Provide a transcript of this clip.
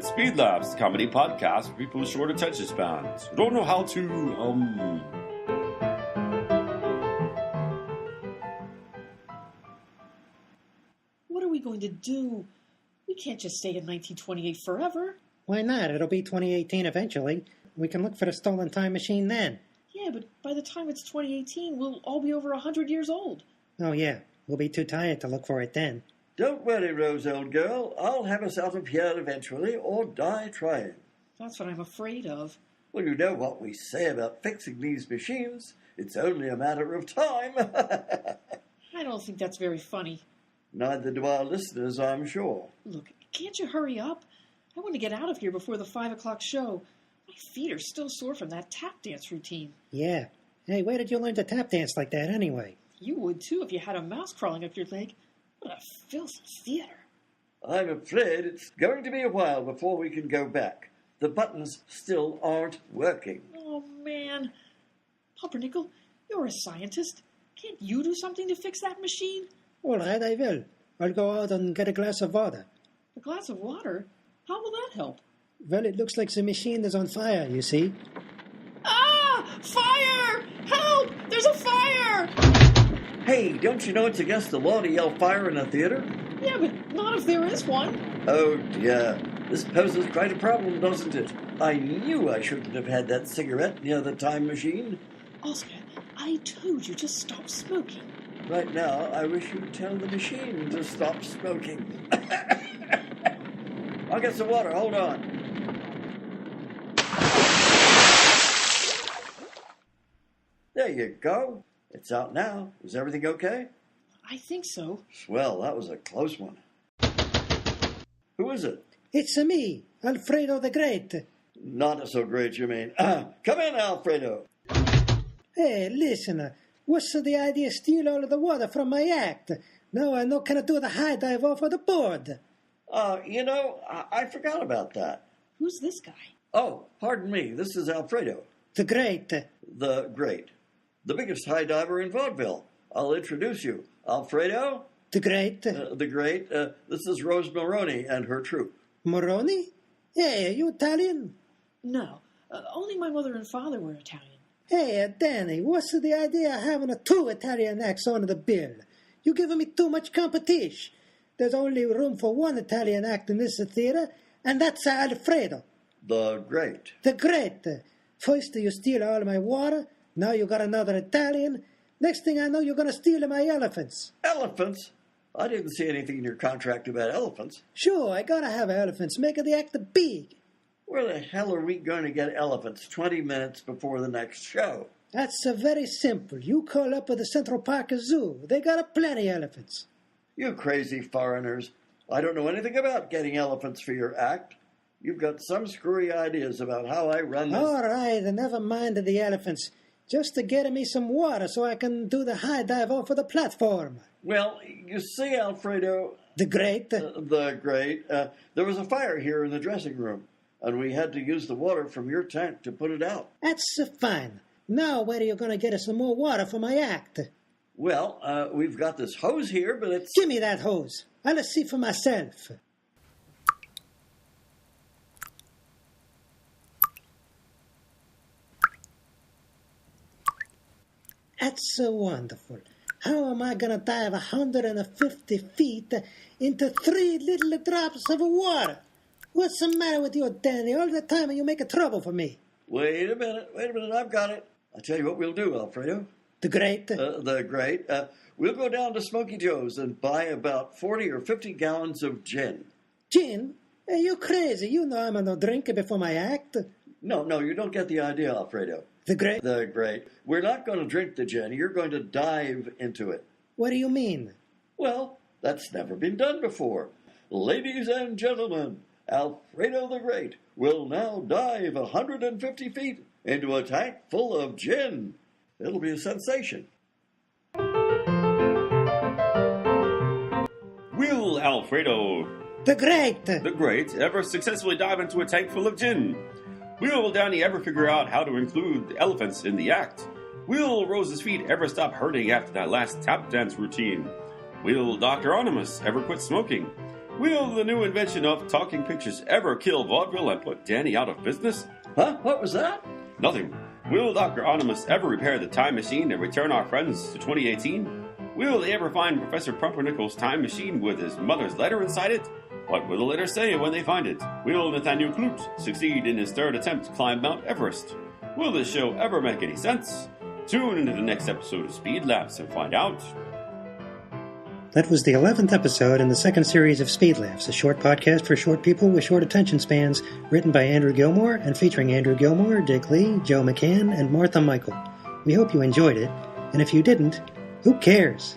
SpeedLaughs, comedy podcast for people with short attention spans who don't know how to, What are we going to do? We can't just stay in 1928 forever. Why not? It'll be 2018 eventually. We can look for the stolen time machine then. Yeah, but by the time it's 2018, we'll all be over 100 years old. Oh, yeah. We'll be too tired to look for it then. Don't worry, Rose, old girl. I'll have us out of here eventually, or die trying. That's what I'm afraid of. Well, you know what we say about fixing these machines. It's only a matter of time. I don't think that's very funny. Neither do our listeners, I'm sure. Look, can't you hurry up? I want to get out of here before the 5 o'clock show. My feet are still sore from that tap dance routine. Yeah. Hey, where did you learn to tap dance like that anyway? You would, too, if you had a mouse crawling up your leg. What a filthy theater. I'm afraid it's going to be a while before we can go back. The buttons still aren't working. Oh, man. Pumpernickel, you're a scientist. Can't you do something to fix that machine? All right, I will. I'll go out and get a glass of water. A glass of water? How will that help? Well, it looks like the machine is on fire, you see. Ah! Fire! Help! There's a fire! Hey, don't you know it's against the law to yell fire in a theater? Yeah, but not if there is one. Oh, dear. This poses quite a problem, doesn't it? I knew I shouldn't have had that cigarette near the time machine. Oscar, I told you to stop smoking. Right now, I wish you'd tell the machine to stop smoking. I'll get some water. Hold on. There you go. It's out now. Is everything okay? I think so. Swell, that was a close one. Who is it? It's me, Alfredo the Great. Not so great, you mean. Come in, Alfredo. Hey, listen, what's the idea steal all of the water from my act? Now I know can I do the high dive off of the board. I forgot about that. Who's this guy? Oh, pardon me. This is Alfredo. The Great. The Great. The biggest high diver in vaudeville. I'll introduce you. Alfredo. The Great. The Great. This is Rose Moroni and her troupe. Moroni? Hey, are you Italian? No, only my mother and father were Italian. Hey, Danny, what's the idea of having two Italian acts on the bill? You giving me too much competition. There's only room for one Italian act in this theater, and that's Alfredo. The Great. The Great. First you steal all my water, now you got another Italian. Next thing I know, you're going to steal my elephants. Elephants? I didn't see anything in your contract about elephants. Sure, I gotta have elephants. Make the act big. Where the hell are we going to get elephants 20 minutes before the next show? That's very simple. You call up at the Central Park Zoo. They got plenty elephants. You crazy foreigners. I don't know anything about getting elephants for your act. You've got some screwy ideas about how I run this. All right, never mind the elephants. Just to get me some water so I can do the high dive off of the platform. Well, you see, Alfredo... The Great? The Great. There was a fire here in the dressing room, and we had to use the water from your tank to put it out. That's fine. Now where are you going to get us some more water for my act? Well, we've got this hose here, but it's... Give me that hose. I'll see for myself. That's so wonderful. How am I going to dive 150 feet into 3 little drops of water? What's the matter with you, Danny? All the time you make trouble for me. Wait a minute, I've got it. I'll tell you what we'll do, Alfredo. The Great? The Great. We'll go down to Smoky Joe's and buy about 40 or 50 gallons of gin. Gin? Hey, you crazy. You know I'm no drinker before my act. No, you don't get the idea, Alfredo. The Great? The Great. We're not going to drink the gin. You're going to dive into it. What do you mean? Well, that's never been done before. Ladies and gentlemen, Alfredo the Great will now dive 150 feet into a tank full of gin. It'll be a sensation. Will Alfredo The Great! the Great ever successfully dive into a tank full of gin? Will Danny ever figure out how to include the elephants in the act? Will Rose's feet ever stop hurting after that last tap dance routine? Will Dr. Onimus ever quit smoking? Will the new invention of talking pictures ever kill vaudeville and put Danny out of business? Huh? What was that? Nothing. Will Dr. Onimus ever repair the time machine and return our friends to 2018? Will they ever find Professor Pumpernickel's time machine with his mother's letter inside it? What will the letter say when they find it? Will Nathaniel Kloot succeed in his third attempt to climb Mount Everest? Will this show ever make any sense? Tune into the next episode of SpeedLaughs and find out. That was the 11th episode in the second series of SpeedLaughs, a short podcast for short people with short attention spans, written by Andrew Gilmore and featuring Andrew Gilmore, Dick Lee, Joe McCann, and Martha Michael. We hope you enjoyed it, and if you didn't, who cares?